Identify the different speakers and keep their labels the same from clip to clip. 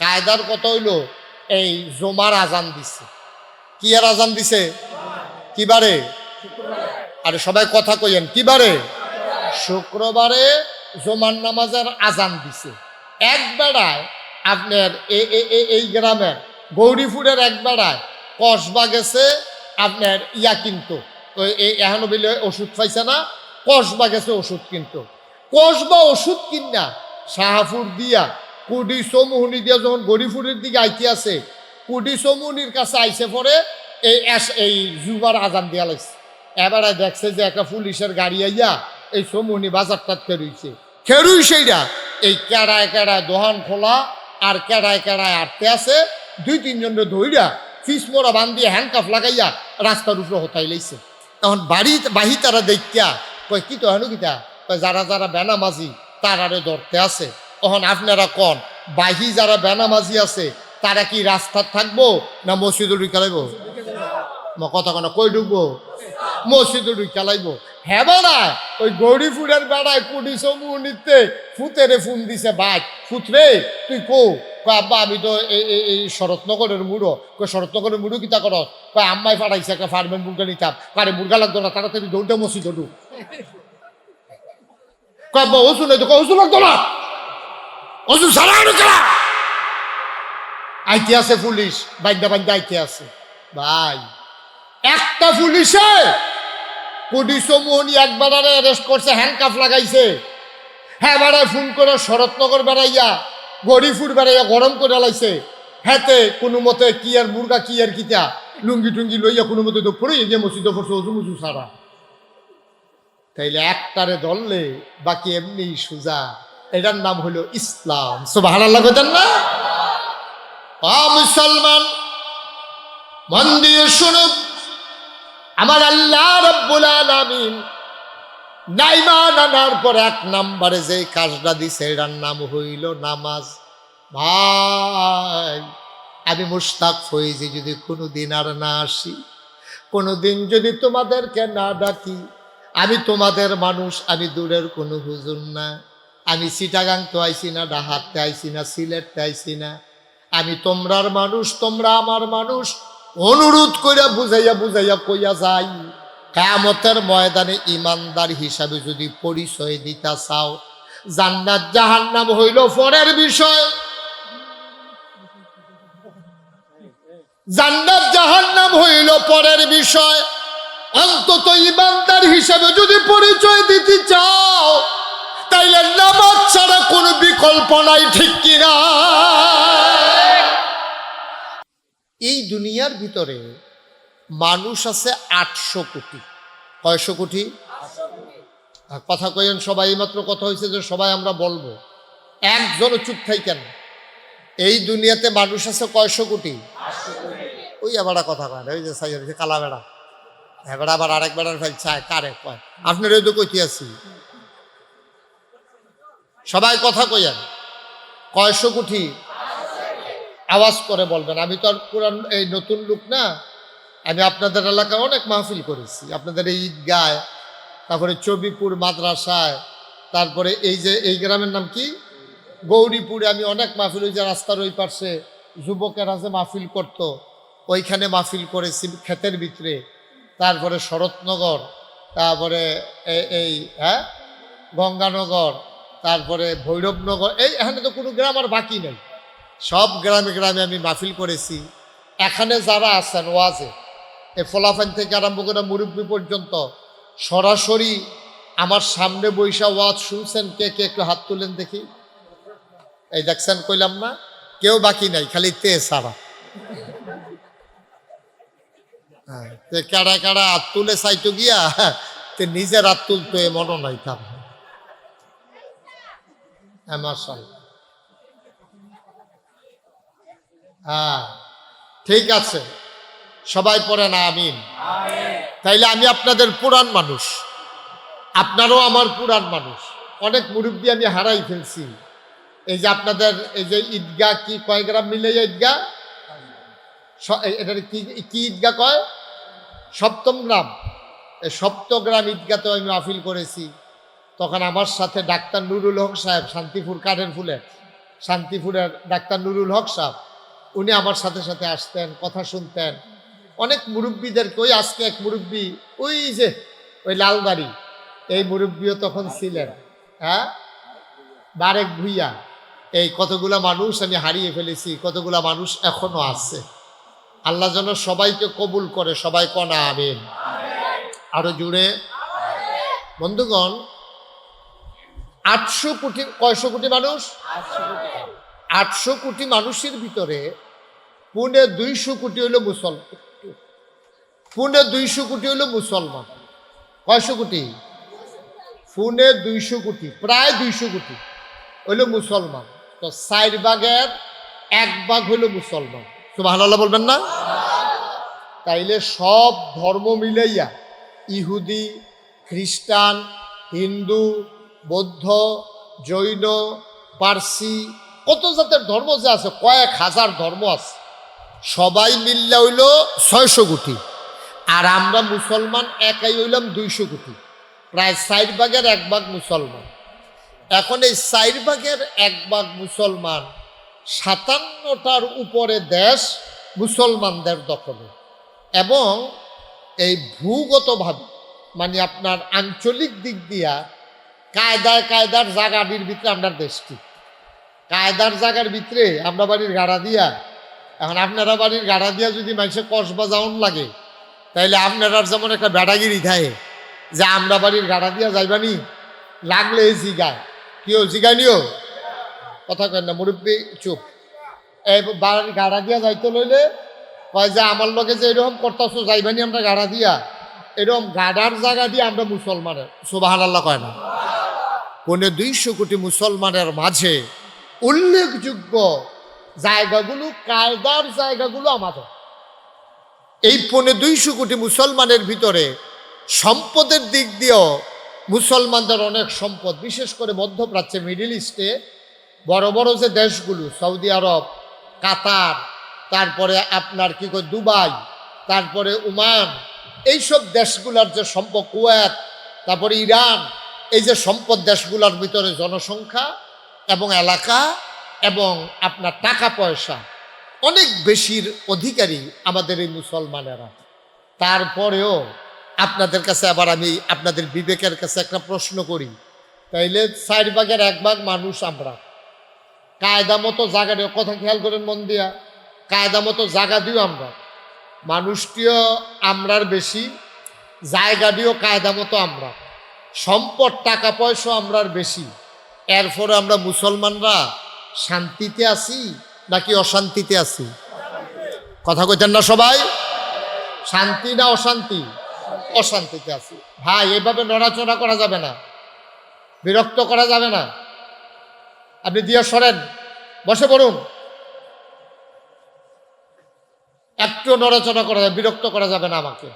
Speaker 1: কায়দার কথা হইল এই জমার আজান দিছে। কি আর আজান দিছে? কিবারে? আরে সবাই কথা কইেন, কিবারে? শুক্রবারে জমার নামাজের আজান দিছে। এক বেড়ায় আপনার এই গ্রামের গৌরীপুরের এক বেড়ায় কসবা গেছে আপনার ইয়া কিনতো, তো এখনো বলে ওষুধ পাইছে না, কসবা গেছে ওষুধ কিনতো। কসবা ওষুধ কিনা শাহাপুর দিয়া কুডি চৌমুহনি দিয়া যখন গৌরীপুরের দিকে আইতে আছে, কুডি চৌমুহনির কাছে আইসে পরে এই জুবার আজান দিয়া লাগছে। এবারে দেখছে যে একটা পুলিশের গাড়ি আইয়া এই চৌমুহনি বাজারটা খেরুইছেইরা এই কেড়ায় কেড়ায় দোহান খোলা আর কেড়ায় কেড়ায় আটতে আছে। 2-3 জনের ধইরা ফিসমোরা বান্ধিয়ে হ্যান্ডকাফ লাগাইয়া রাস্তার উপরে হতাই লাইছে। তখন বাহি তারা দেখিয়া কয় কি তো হেন কিতা, যারা যারা বেনামাজি তারারে ধরতে আছে। তখন আপনারা কন বাহি যারা বেনামাজি আছে তারা কি রাস্তার থাকবো না মসজিদে ঢুকে লাইব? কথা কনা কই ঢুকবো? মসজিদে ঢুকে লাইব। হ্যাঁ বেড়ায় ওই গৌরীপুরের বেড়ায় কুডি চৌমুহনিতে ফুতেরে ফোন দিছে, ভাই ফুতরে তুই কো? আব্বা আমি তো এই শরৎনগরের মুড়ো। শরৎনগরের মুড়ো কিতা কর? আম্মাই পাঠাইছে একটা ফার্মের মুরগা নিতাম। কারে মুরগা লাগতো না, তাড়াতাড়ি দৌড়টা মসজিদে ঢুক। আব্বা ওষুধ নাই তো, ওষুধ লাগতো না, ওষুধ সারা আইতে আছে পুলিশ, বাইন্দা বাইন্দা আইতে আছে। ভাই একটা পুলিশে কুডি চৌমুহনি একবার অ্যারেস্ট করছে, হ্যান্ডকাফ লাগাইছে। হ্যাঁ বেড়ায় ফোন করে শরৎনগর বেড়াইয়া গৌরীপুর বেড়াইয়া গরম করে লাইছে। হ্যাঁতে কোনো মতে কি আর মুরগা কি আর কিতা লুঙ্গি টুঙ্গি লইয়া কোনো মতে তো পড়ে গিয়ে মসজিদে পড়ছে অজু মুজু সারা। তাইলে একটারে ধরলে বাকি এমনি সুজা। এটার নাম হলো ইসলাম। সুবহানাল্লাহ কইতেন না? মুসলমান মন দিয়ে শুনুন, আমার আল্লাহ রাব্বুল আলামিন নাইমান আনার পর 1 নম্বরে যে কাজটা দিছে এটার নাম হইল নামাজ। ভাই আমি মুশতাক হইছি যদি কোনোদিন আর না আসি, কোনোদিন যদি তোমাদেরকে না ডাকি। আমি তোমাদের মানুষ, আমি দূরের কোনো হুজুর না। আমি চিটাগাং তো আইছি না, ডাহাতে আইছি না, সিলেটতে আইছি না। আমি তোমরার মানুষ, তোমরা আমার মানুষ। অনুরোধ কইরা বুঝাইয়া বুঝাইয়া কইয়া যাই, কিয়ামতের ময়দানে ইমানদার হিসাবে যদি পরিচয় দিতে চাও, জান্নাত জাহান্নাম হইল পরের বিষয়। জান্নাত জাহান্নাম হইল পরের বিষয়। অন্তত ইমানদার হিসাবে যদি পরিচয় দিতে চাও, তাইলে নামাজ ছাড়া কোনো বিকল্প নাই, ঠিক কিনা? এই দুনিয়ার ভিতরে মানুষ আছে 800 কোটি। কয়শো কোটি? কথা কইেন সবাই। মাত্র কথা হয়েছে যে সবাই আমরা বলবো, একজনও চুপ থাকেন। এই দুনিয়াতে মানুষ আছে কয়শো কোটি? ওই আবার কথা কয়, ওই যে সাইয়া কালা বেড়া, এবার আবার আরেক বেড়ার ফেল চায় কারে কয়। আপনার ওই তো কইতে আছি, সবাই কথা কইেন কয়শো কোটি? আওয়াজ করে বলবেন। আমি তো আর পুরান এই নতুন লোক না, আমি আপনাদের এলাকায় অনেক মাহফিল করেছি, আপনাদের এই ঈদগায়, তারপরে চবিপুর মাদ্রাসায়, তারপরে এই যে এই গ্রামের নাম কি গৌরীপুরে আমি অনেক মাহফিল, ওই যে রাস্তার ওই পাশে যুবকেরা যে মাহফিল করত ওইখানে মাহফিল করেছি ক্ষেতের ভিতরে। তারপরে শরৎনগর, তারপরে এই গঙ্গানগর, তারপরে ভৈরবনগর, এই এখানে তো কোনো গ্রাম আর বাকি নেই, সব গ্রামে গ্রামে আমি মাহফিল করেছি। এখানে যারা আছেন ওয়াজে, এই ফলাফান থেকে আরম্ভ করে মুরব্বী পর্যন্ত সরাসরি আমার সামনে বৈশা ওয়াজ শুনছেন কে কে? একটু হাত তুলেন দেখি। এই দেখছেন, কইলাম না কেউ বাকি নাই, খালি তে সারা। কারা কারা হাত তুলে চাইতো গিয়া তে নিজের হাত তুলতো এ মনে নাই তার। হ্যাঁ ঠিক আছে, সবাই পড়েন আমিন। তাইলে আমি আপনাদের পুরান মানুষ, আপনারও আমার পুরান মানুষ। অনেক মুরব্বী আমি হারাই ফেলছি। এই যে আপনাদের এই যে ঈদগাহ, কি কয় গ্রাম মিলে ঈদগাহ? এটার কি ঈদগাহ কয়? সপ্তম গ্রাম। এই সপ্তগ্রাম ঈদগাতে আমি মাহফিল করেছি। তখন আমার সাথে ডাক্তার নুরুল হক সাহেব, শান্তিপুর কাঠের ফুলে, শান্তিপুরের ডাক্তার নুরুল হক সাহেব, উনি আমার সাথে সাথে আসতেন, কথা শুনতেন। অনেক মুরব্বীদেরকে, ওই আজকে এক মুরব্বী, ওই যে ওই লালবাড়ি, এই মুরব্বীও তখন ছিলেন, হ্যাঁ, বারেক ভুইয়া। এই কতগুলা মানুষ আমি হারিয়ে ফেলেছি, কতগুলা মানুষ এখনো আছে। আল্লাহ যেন সবাইকে কবুল করে, সবাই কনা আমিন। আরো জুড়ে। বন্ধুগণ, 800 কোটি, কয়শো কোটি মানুষ? 800 কোটি মানুষের ভিতরে 250 কোটি হইল মুসলমান। 250 কোটি হইল মুসলমান। কয়শো কোটি? 250 কোটি, প্রায় 200 কোটি হইল মুসলমান। তো 4 ভাগের 1 ভাগ হইল মুসলমান। সুবহানাল্লাহ বলবেন না? তাইলে সব ধর্ম মিলাইয়া, ইহুদি, খ্রিস্টান, হিন্দু, বৌদ্ধ, জৈন, পার্সি, কত জাতের ধর্ম যে আছে, কয়েক হাজার ধর্ম আছে, সবাই মিললে হইল 600 কোটি। আর আমরা মুসলমান একাই হইলাম 200 কোটি, প্রায় 4 ভাগের 1 ভাগ মুসলমান। এখন এই 4 ভাগের 1 ভাগ মুসলমান, 57টার উপরে দেশ মুসলমানদের দখলে। এবং এই ভূগতভাবে, মানে আপনার আঞ্চলিক দিক দিয়া কায়দার জায়গাটির ভিতরে আমরা দেশটি, কায়দার জায়গার ভিতরে আমরা বাড়ির গাড়া দিয়া, এখন আপনারা বাড়ির গাড়া দিয়া যদি মানুষের কসবা যাওন লাগে, তাইলে আপনারা যেমন একটা বেড়াগিরি থাকে যে আমরা বাড়ির গাড়া দিয়া যাইবানি, লাগলে জিগায়, কেউ জিগানিও কথা কেন না, মুরব্বী চুপ। এই বাড়ির গাড়া দিয়া যাইতে লইলে কয় যে আমার লগে যে এরকম করতেছো যাইবানি আমরা গাড়া দিয়া, এরকম গাড়ার জায়গা দিয়ে আমরা মুসলমানের। সুবহানাল্লাহ কয় না? 250 কোটি মুসলমানের মাঝে উল্লেখযোগ্য জায়গাগুলো, কায়দার জায়গাগুলো আমাদের। এই 250 কোটি মুসলমানের ভিতরে সম্পদের দিক দিয়েও মুসলমানদের অনেক সম্পদ, বিশেষ করে মধ্যপ্রাচ্যে, মিডিল ইস্টে বড় বড় যে দেশগুলো, সৌদি আরব, কাতার, তারপরে আপনার কি কয় দুবাই, তারপরে ওমান, এইসব দেশগুলোর যে সম্পদ, কুয়েত, তারপরে ইরান, এই যে সম্পদ দেশগুলোর ভিতরে জনসংখ্যা এবং এলাকা এবং আপনার টাকা পয়সা অনেক বেশির অধিকারী আমাদের এই মুসলমানেরা। তারপরেও আপনাদের কাছে আবার আমি আপনাদের বিবেকের কাছে একটা প্রশ্ন করি, তাইলে 4 ভাগের 1 ভাগ মানুষ আমরা, কায়দা মতো জায়গা দিও, কথা খেয়াল করেন মন দিয়া, কায়দা মতো জায়গা দিও আমরা, মানুষটিও আমরার বেশি, জায়গাটিও কায়দা মতো আমরা, সম্পদ টাকা পয়সা আমরার বেশি। এরপরে আমরা মুসলমানরা শান্তিতে আছি নাকি অশান্তিতে আছি? কথা কইতেন না সবাই? শান্তি না অশান্তি? অশান্তিতে আছি। ভাই, এভাবে নড়াচড়া করা যাবে না, বিরক্ত করা যাবে না। আপনি দিয়ে সরেন, বসে পড়ুন, একটু নড়াচড়া করা যাবে, বিরক্ত করা যাবে না আমাকে।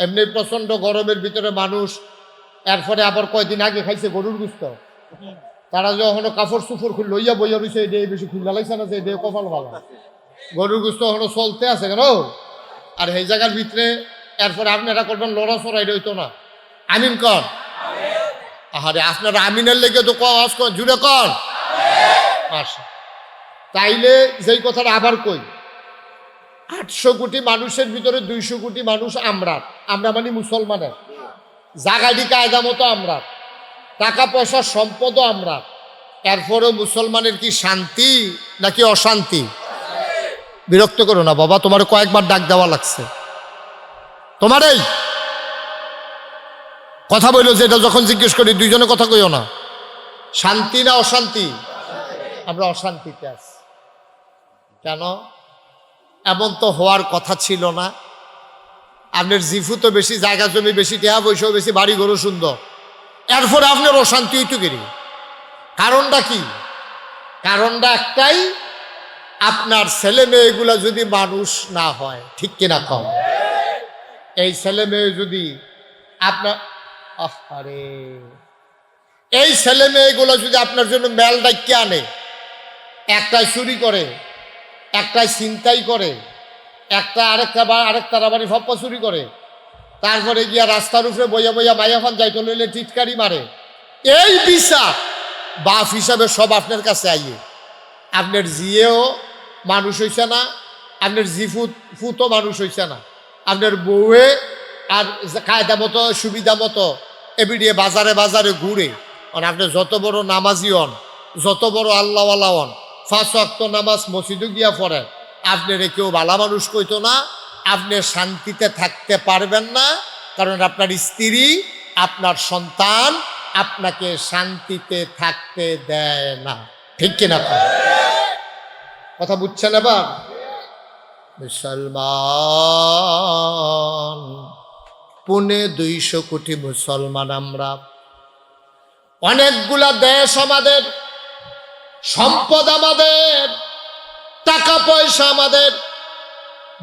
Speaker 1: এমনি প্রচন্ড গরমের ভিতরে মানুষ, এরপরে আবার কয়দিন আগে খাইছে গরুর গুস্ত, তারা যখন কাপড় সুফর খুল লইয়া বইয়া রয়েছে, এই বেশি খুললা লাগছে না, যে এই কপাল ভালো, গরুর গুস্ত এখনো চলতে আছে কেন? আর এই জায়গার ভিতরে এরপরে আপনারা করবেন লড়াচড়া, এটা হইতো না। আমিন কর। আরে আপনারা আমিনের লেগে তো কস জুড়ে কর। আচ্ছা, তাইলে যেই কথাটা আবার কই, 800 কোটি মানুষের ভিতরে 200 কোটি মানুষ আমরা মানে মুসলমানের, জাগাডি কায়দা মতো আমরা, টাকা পয়সা সম্পদও আমরা। এরপরেও মুসলমানের কি শান্তি নাকি অশান্তি? বিরক্ত করো না বাবা, তোমার কয়েকবার ডাক দেওয়া লাগছে, তোমার এই কথা বললো যেটা যখন জিজ্ঞেস করি, দুইজনে কথা কইও না, শান্তি না অশান্তি? আমরা অশান্তিতে আছি। কেন? এমন তো হওয়ার কথা ছিল না। আপনার জিফু তো বেশি, জায়গা জমি বেশি, টেহা পয়সাও বেশি, বাড়ি ঘরও সুন্দর, এরপরে আপনার অশান্তি হইতো কেন? কারণটা কি? কারণটা একটাই, আপনার ছেলে মেয়েগুলা যদি মানুষ না হয়, ঠিক কিনা কম? এই ছেলে মেয়ে যদি আপনার, আরে এই ছেলে মেয়েগুলো যদি আপনার জন্য মেল ডাইকে আনে, একটাই চুরি করে, একটাই ছিনতাই করে, একটা আরেকটা বাড়ি ফপ্পা চুরি করে, তারপরে গিয়া রাস্তার উপরে বইয়া বইয়া মাইয়াফান যাইতে লইলে টিটকারি মারে, এই বিচার বাপ হিসাবে সব আপনার কাছে আইয়ে, আপনার জিয়েও মানুষ হইছে না, আপনার জি ফুতও মানুষ হইছে না, আপনার বউয়ে আর কায়দা মতো সুবিধা মতো এবিডিয়ে বাজারে বাজারে ঘুরে। আর আপনি যত বড় নামাজি হন, যত বড় আল্লাহওয়ালা হন, 5 ওয়াক্ত নামাজ মসজিদে গিয়া পড়েন, আপনার কেউ ভালো মানুষ কইতো না। আপনি শান্তিতে থাকতে পারবেন না, কারণ আপনার স্ত্রী, আপনার সন্তান আপনাকে শান্তিতে থাকতে দেয় না। ঠিক কিনা কথা বুঝছেন? এবার মুসলমান 250 কোটি মুসলমান আমরা, অনেকগুলা দেশ আমাদের, সম্পদ আমাদের, টাকা পয়সা আমাদের,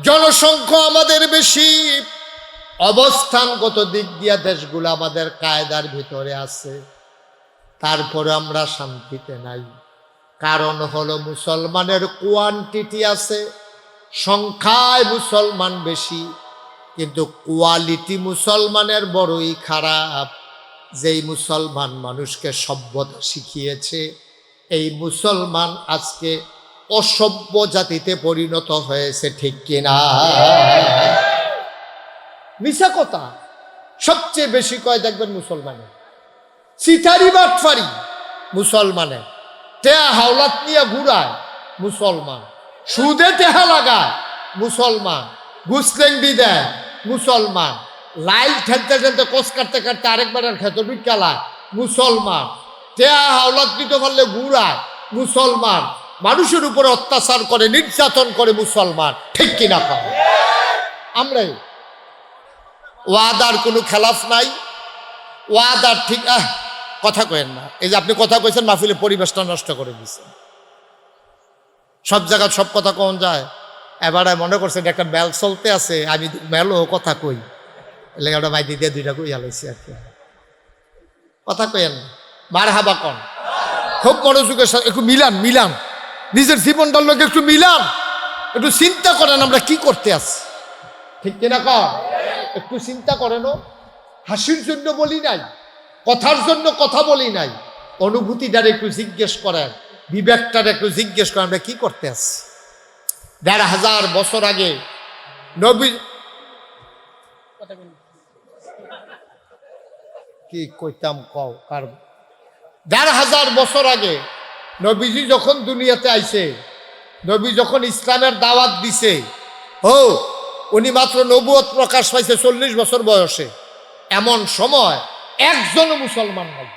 Speaker 1: জনসংখ্যা আমাদের বেশি, অবস্থানগত দিক দিয়া দেশগুলো আমাদের কায়দার ভিতরে আছে, তারপরে আমরা শান্তিতে নাই। কারণ হলো মুসলমানের কোয়ান্টিটি আছে, সংখ্যায় মুসলমান বেশি, কিন্তু কোয়ালিটি মুসলমানের বড়ই খারাপ। যেই মুসলমান মানুষকে সভ্যতা শিখিয়েছে, এই মুসলমান আজকে অসভ্য জাতিতে পরিণত হয়েছে। ঠিক কিনা? মিছা কথা সবচেয়ে বেশি কয় দেখবেন মুসলমানের, সিটারি বাটফারি মুসলমানের, টেহা হাওলাত নিয়ে ঘুরায় মুসলমান, সুদে টেহা লাগায় মুসলমান, গুসলেংডি দেয় মুসলমান, লাইল ঠেলতে ঠেলতে কোষ কাটতে কাটতে আরেকবার খেত বিকালায় মুসলমান, টেহা হাওলাত দিতে পারলে ঘুরায় মুসলমান, মানুষের উপরে অত্যাচার করে, নির্যাতন করে মুসলমান। ঠিক কিনা কয়? আমরাই ওয়াদার কোনো খেলাফ নাই, ওয়াদার ঠিক কথা কয়েন না। এই যে আপনি কথা কইছেন, মাহফিলে পরিবেশটা নষ্ট করে দিচ্ছেন। সব জায়গায় সব কথা কন যায়। এবারে মনে করছেন একটা মেল চলতে আছে, আমি মেলও কথা কই, এলে ওটা মাইদি দিয়ে 2টা কই হালাইছি আর কি। কথা কয়েন, মার হাবা কন, খুব মনোযোগের সাথে একটু মিলান, মিলান নিজের জীবনটার লোক একটু মিলান, একটু চিন্তা করেন আমরা কি করতে আছি। ঠিক কিনা কন? একটু চিন্তা করেন। হাসির জন্য বলি নাই, কথার জন্য কথা বলি নাই, অনুভূতিটার একটু জিজ্ঞেস করেন, বিবেকটার একটু জিজ্ঞেস করেন আমরা কি করতে আছি। 1500 বছর আগে নবী, কি কইতাম কও কার, 1500 বছর আগে নবীজি যখন দুনিয়াতে আইছে, নবী যখন ইসলামের দাওয়াত দিছে, উনি মাত্র নবুয়ত প্রকাশ পাইছে 40 বছর বয়সে। এমন সময় একজনও মুসলমান নাই।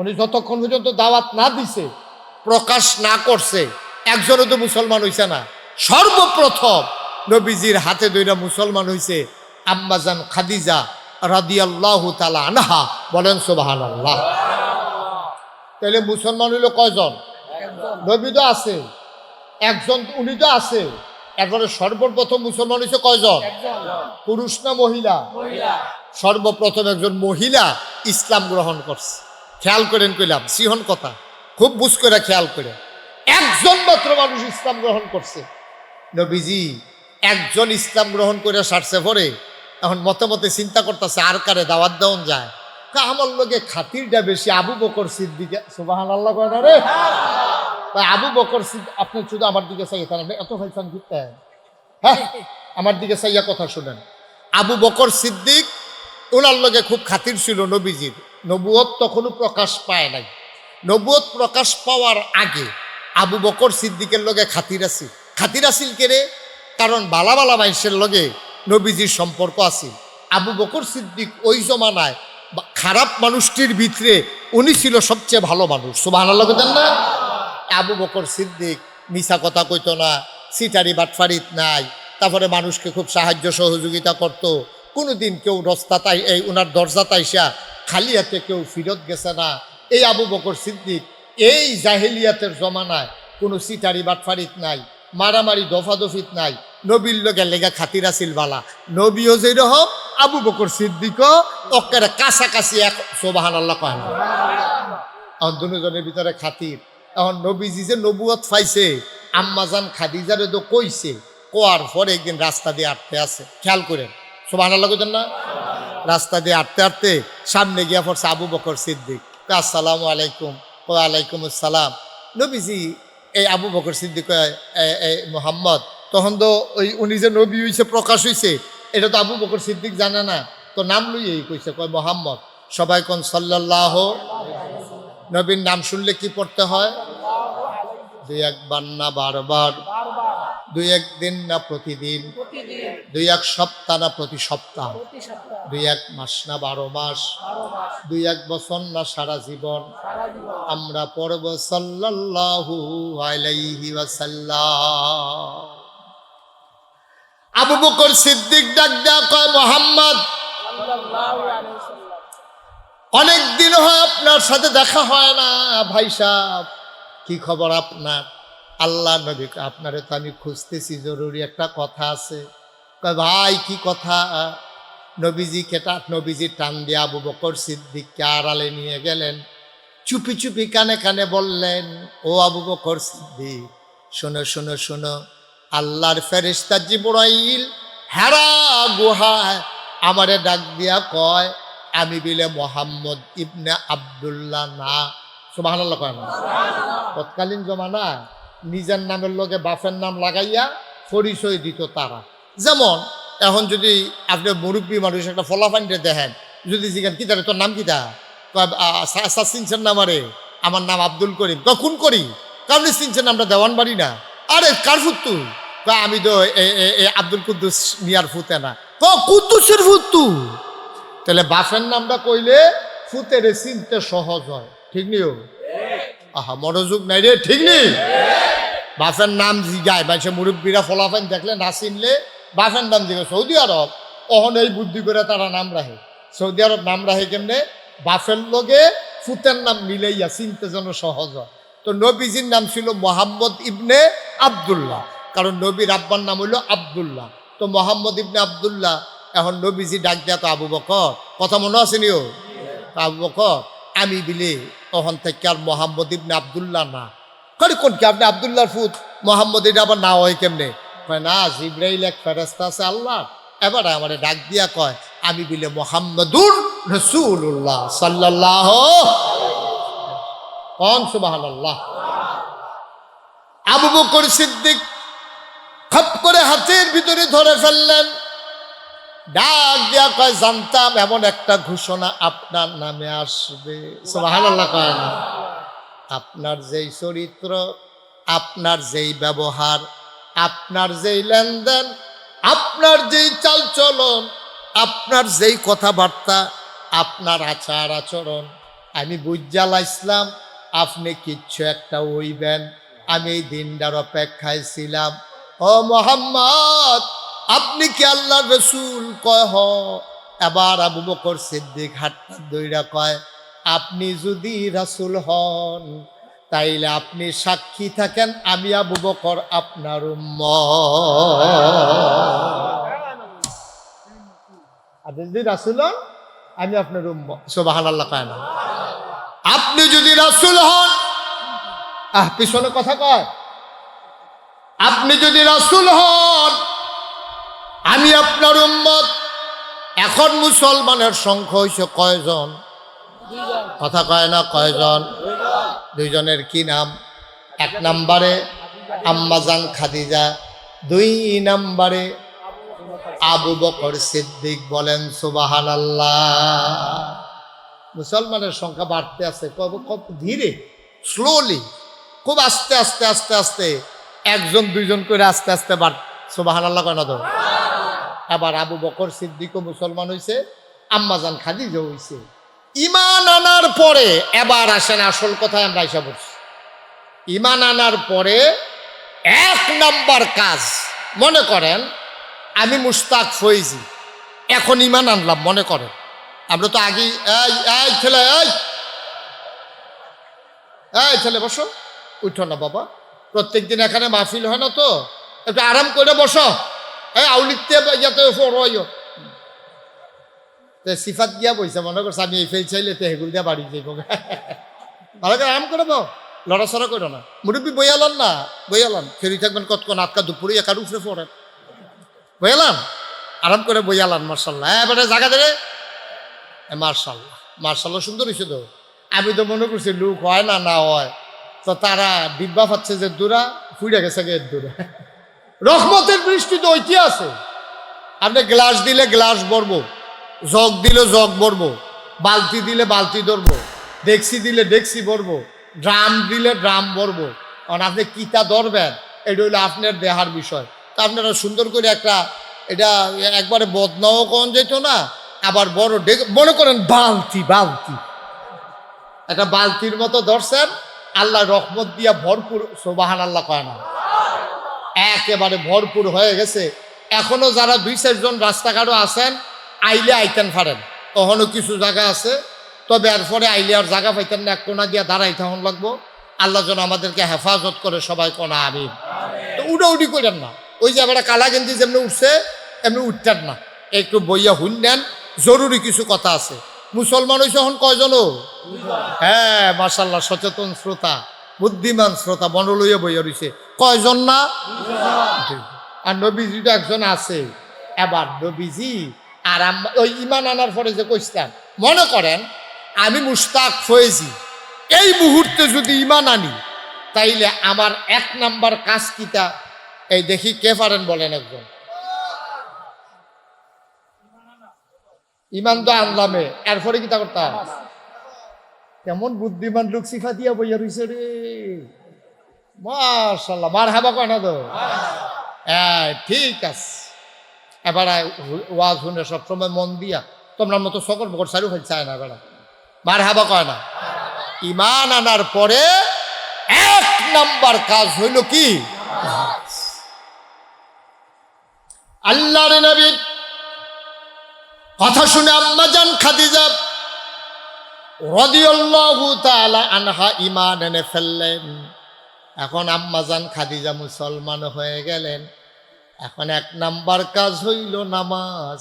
Speaker 1: উনি যতক্ষণ পর্যন্ত দাওয়াত না দিছে, প্রকাশ না করছে, একজনও তো মুসলমান হইছে না। সর্বপ্রথম নবীজির হাতে ধইরা মুসলমান হইছে আম্মাজান খাদিজা রাদিয়াল্লাহু তাআলা আনহা। বলেন সুবহানাল্লাহ। তাহলে মুসলমান হইল কয়জন? নবী তো আছে একজন, উনি তো আছে। এরপরে সর্বপ্রথম মুসলমান হয়েছে কয়জন? পুরুষ না মহিলা? সর্বপ্রথম একজন মহিলা ইসলাম গ্রহণ করছে। খেয়াল করেন কইলাম, সিহন কথা খুব বুঝ করে খেয়াল করে, একজন মাত্র মানুষ ইসলাম গ্রহণ করছে। নবীজি একজন ইসলাম গ্রহণ করে সারছে পরে এখন মতে মতে চিন্তা করতেছে আর কারে দাওয়াত দেওয়া যায়। আমার লোকে খাতিরটা বেশি আবু বকর সিদ্দিকে। সুবহানাল্লাহ কয় না রে? আবু বকর সিদ্দিক, আপনি শুধু আমার দিকে চাইয়ে তাহলে এত ভাইসান ঘুরতে, হ্যাঁ আমার দিকে চাইয়া কথা শুনেন। আবু বকর সিদ্দিক ওনার লগে খুব খাতির ছিল নবীজির। নবুয়ত তখনও প্রকাশ পায় নাই। নবুয়ত প্রকাশ পাওয়ার আগে আবু বকর সিদ্দিকের লগে খাতির আছিল। খাতির আছিল কেরে? কারণ বালা বালা মানুষের লগে নবীজির সম্পর্ক আছিল। আবু বকর সিদ্দিক ওই জমানায় খারাপ মানুষটির ভিতরে উনি ছিল সবচেয়ে ভালো মানুষ। সুবহানাল্লাহ বলেন না? আবু বকর সিদ্দিক মিছা কথা কইতো না, সিটারি বাটফারিত নাই, তারপরে মানুষকে খুব সাহায্য সহযোগিতা করত। কোনোদিন কেউ রাস্তায় এই ওনার দরজা তাইসা খালি হাতে কেউ ফিরত গেছে না। এই আবু বকর সিদ্দিক এই জাহেলিয়াতের জমানায় কোনো সিটারি বাটফারিত নাই, মারামারি দফাদফিত নাই, নবীর লগে লেগা খাতির আছিল বালা। নবীও যেরকম আবু বকর সিদ্দিকও ওকের কাছাকাছি এক। সুবহানাল্লাহ কয় না? এখন দুজনের ভিতরে খাতির। এখন নবীজি যে নবুয়ত পাইছে, আম্মাজান খাদিজারে তো কইছে, কোয়ার পরে একদিন রাস্তা দিয়ে আটতে আছে। খেয়াল করেন, সুবহানাল্লাহ কইতেন না? রাস্তা দিয়ে আটতে আটতে সামনে গিয়া পড়ছে আবু বকর সিদ্দিক। আসসালামু আলাইকুম। ওয়ালাইকুম আসসালাম। নবীজি এই আবু বকর সিদ্দিক মোহাম্মদ, তখন তো ওই উনি যে নবী হইছে প্রকাশ হইছে এটা তো আবু বকর সিদ্দিক জানে না, তো নাম লইয়েই কইছে, কয় মোহাম্মদ। সবাই কোন সাল্লাল্লাহু, নবীর নাম শুনলে কি পড়তে হয়? দুই একবার না বারবার, দুই একদিন না প্রতিদিন, দুই এক সপ্তাহ না প্রতি সপ্তাহ, দুই এক মাস না 12 মাস, দুই এক বছর না সারা জীবন আমরা পড়ব সাল্লাল্লাহু আলাইহি ওয়াসাল্লাম। আবু বকর সিদ্দিক ডাক দেয়া কয়, মোহাম্মদ অনেক দিন হয় আপনার সাথে দেখা হয় না, ভাই সাহেব কি খবর আপনার? আল্লাহ নবী, আপনারে তো আমি খুঁজতেছি, জরুরি একটা কথা আছে। কয় ভাই কি কথা? নবীজি টান দিয়ে আবু বকর সিদ্দিককে আড়ালে নিয়ে গেলেন, চুপি চুপি কানে কানে বললেন, ও আবু বকর সিদ্দিক, শোনো শোনো শোনো, আল্লাহর ফেরেশতা জিবরাইল হেরা গুহায় আমারে ডাক দিয়া কয়, আমি বিলে মোহাম্মদ ইবনে আব্দুল্লাহ না। সুবহানাল্লাহ কয় না? তৎকালীন জমানায় নিজের নামের লগে বাপের নাম লাগাইয়া পরিচয় দিত তারা। যেমন এখন যদি আপনি মুরব্বী মানুষ একটা ফলাফাইনটা দেখেন, যদি জিজ্ঞান কি তোর নাম কিতা? চিনছেন না আমারে? আমার নাম আব্দুল করিম। কখন করি? কারণ চিনছেন আমরা দেওয়ান বাড়ি না। আরে কার ফুত তুই? আমি তো আব্দুল কুদ্দুস মিয়ার ফুতে না। কুদ্দুসের ফুত তুই? তাহলে বাপের নামটা কইলে ফুতেরে চিনতে সহজ হয়, ঠিক নিও? আহা মনোযোগ নাই রে, ঠিক নেই? বাপের নাম জিগায় মানুষের মুরব্বীরা ফলাফাইন দেখলে না চিনলে বাপের নাম জিগায়। সৌদি আরব অহন এই বুদ্ধি করে তারা নাম রাখে। সৌদি আরব নাম রাখে কেমনে? বাপের লগে ফুতের নাম মিলাইয়া চিনতে যেন সহজ হয়। তো নবীজির নাম ছিল মোহাম্মদ ইবনে আব্দুল্লাহ, কারণ নবীর আব্বার নাম হইল আব্দুল্লাহ। তো মোহাম্মদ ইবনে আব্দুল্লাহ, এখন নবীজি ডাক দেয়া তো আবু বকর, কথা মনে আছে নিও? আবু বকর আমি বিলে তখন থেকে আর মোহাম্মদ ইবনে আব্দুল্লাহ না। করি কোন কি আপনি আব্দুল্লাহর ফুত, মোহাম্মদ এটা আবার না হয় কেমনে? কয় না, জিবরাইল এক ফেরেশতা আছে আল্লাহ, এবার আমারে ডাক দিয়া কয় আমি বিলে মোহাম্মদুর রাসূলুল্লাহ সাল্লাল্লাহু কোন সুবহানাল্লাহ। আবু বকর সিদ্দিক খপ করে হাতের ভিতরে ধরে ফেললেন, ডাক দিয়া কয় জানতাম এমন একটা ঘোষণা আপনার নামে আসবে। সুবহানাল্লাহ কয় না? আপনার যেই চরিত্র, আপনার যেই ব্যবহার, আপনার যেই লেনদেন, আপনার যেই চালচলন, আপনার যেই কথাবার্তা, আপনার আচার আচরণ, আমি বুঝা লাইছিলাম আপনি কিচ্ছু একটা হইবেন। আমি এই দিনটার অপেক্ষায় ছিলাম। ও মোহাম্মদ আপনি কি আল্লাহর রাসূল? কয় হ। এবার আবু বকর সিদ্দিক হাতটা ধইরা কয়, আপনি যদি রাসূল হন তাইলে আপনি সাক্ষী থাকেন আমি আবু বকর আপনার উম্মত। আপনি যদি রাসূল হন আমি আপনার উম্মত। সুবহানাল্লাহ কয় না? আপনি যদি রাসূল হন, পিছনে কথা কয়, আপনি যদি রাসূল হন আমি আপনার উম্মত। এখন মুসলমানের সংখ্যা হইছে কয়জন? কথা কয় না? কয়জন? দুইজনের কি নাম? এক নম্বরে আম্মাজান খাদিজা, দুই নম্বরে আবু বকর সিদ্দিক। বলেন সুবহানাল্লাহ। মুসলমানের সংখ্যা বাড়তে আছে, কত ধীরে, স্লোলি, খুব আস্তে আস্তে আস্তে আস্তে, একজন দুইজন করে আস্তে আস্তে বাড়। সুবহানাল্লাহ কয় না তো? এবার আবু বকর সিদ্দিকও মুসলমান হইছে, আম্মাজান খাদিজা হইছে। ঈমান আনার পরে এবার আসেন আসল কথায় আমরা আইসা বলছি। ঈমান আনার পরে এক নাম্বার কাজ, মনে করেন আমি মুশতাক ফৈজি, এখন ঈমান আনলাম, মনে করেন আমরা তো আগেই এই ছেলে, এই ছেলে বসো, উঠো না বাবা, প্রত্যেকদিন এখানে মাহফিল হয় না তো, একটু আরাম করে বসো। এই আউলিতে ইয়াতে সিফাত গিয়া বইছে, মনে করছে আমি এই ফেল চাইলে তো হেগুল দিয়া বাড়ি যাইব। ভালো করে আরাম করে লড়াচড়া করো না। মুরব্বী বইয়ালান না, বইয়ালান ফেরি থাকবেন কতক্ষণ, আটকা দুপুরে একার উপরে পড়েন, বইয়ালান আরাম করে বইয়ালান। মার্শাল্লাহ, এবারে জায়গা দেবে। মার্শাল্লাহ, মার্শাল্লাহ সুন্দর হয়েছে তো। আমি তো মনে করছি লুক হয় না, না হয়, তো তারা ডিব্বা পাচ্ছে যে দূরা ফুইরা গেছে গে দূরে। রহমতের বৃষ্টি তো ওইটি আছে। আপনি গ্লাস দিলে গ্লাস ভরবো, জগ দিলে জগ ভরবো, বালতি দিলে বালতি ধরবো, ডেক্সি দিলে ডেক্সি ভরবো, ড্রাম দিলে ড্রাম ভরবো। কারণ আপনি কিতা ধরবেন এটা হইলো আপনার দেহার বিষয়। তা আপনারা সুন্দর করে একটা এটা একবারে বদনাও কন যেত না, আবার বড় মনে করেন বালতি বালতি একটা বালতির মতো ধরছেন, আল্লাহ রহমত দিয়া ভরপুর, সুবহান আল্লাহ কয় না, একেবারে ভরপুর হয়ে গেছে। এখনো যারা 2-4 জন রাস্তাঘাটও আছেন, আইলে আইতেন পারেন, তখনও কিছু জায়গা আছে। তবে এরপরে আইলে আর জায়গা পাইতেন না, এক কোনা দিয়া দাঁড়াইতে হন লাগবো। আল্লাহ যেন আমাদেরকে হেফাজত করে, সবাই কোনা আমিন। তো উডি করেন না, ওই যে আবার কালা গেঞ্জি যেমনি উঠছে এমনি উঠতেন না, একটু বইয়া হুন নেন, জরুরি কিছু কথা আছে। মুসলমান হয়েছে এখন কয়জনও? হ্যাঁ মাশাআল্লাহ, সচেতন শ্রোতা, বুদ্ধিমান শ্রোতা, মন লইয়া বইয়া রয়েছে কয়জন না? আর নবীজি তো একজন আছে। এবার নবীজি আর ওই ইমান আনার পরে যে কইছিলাম, মনে করেন আমি মুশতাক ফয়েজি এই মুহূর্তে যদি ইমান আনি, তাইলে আমার 1 নাম্বার কাজ কিটা? এই দেখি কে পারেন বলেন একজন। ইমান তো আনলামে, এরপরে কিতা করতাম? কেমন বুদ্ধিমান লোক সিফা দিয়া বইয়া রইছে রে, মাশাআল্লাহ, মারহাবা কয় না তো? হ্যাঁ ঠিক আছে। এবার ওয়াজ শুনে সবসময় মন দিয়া, তোমরা মতো সকল বকর সারু হয়ে চায় না বেড়া, মারহাবা কয় না? ইমান আনার পরে 1 নাম্বার কাজ হইল কি? আল্লাহর নবীর কথা শুনে আম্মাজান খাদিজা রাদিয়াল্লাহু তাআলা আনহা ঈমান এনে ফেললেন। এখন আম্মাজান খাদিজা মুসলমান হয়ে গেলেন। এখন 1 নাম্বার কাজ হইল নামাজ।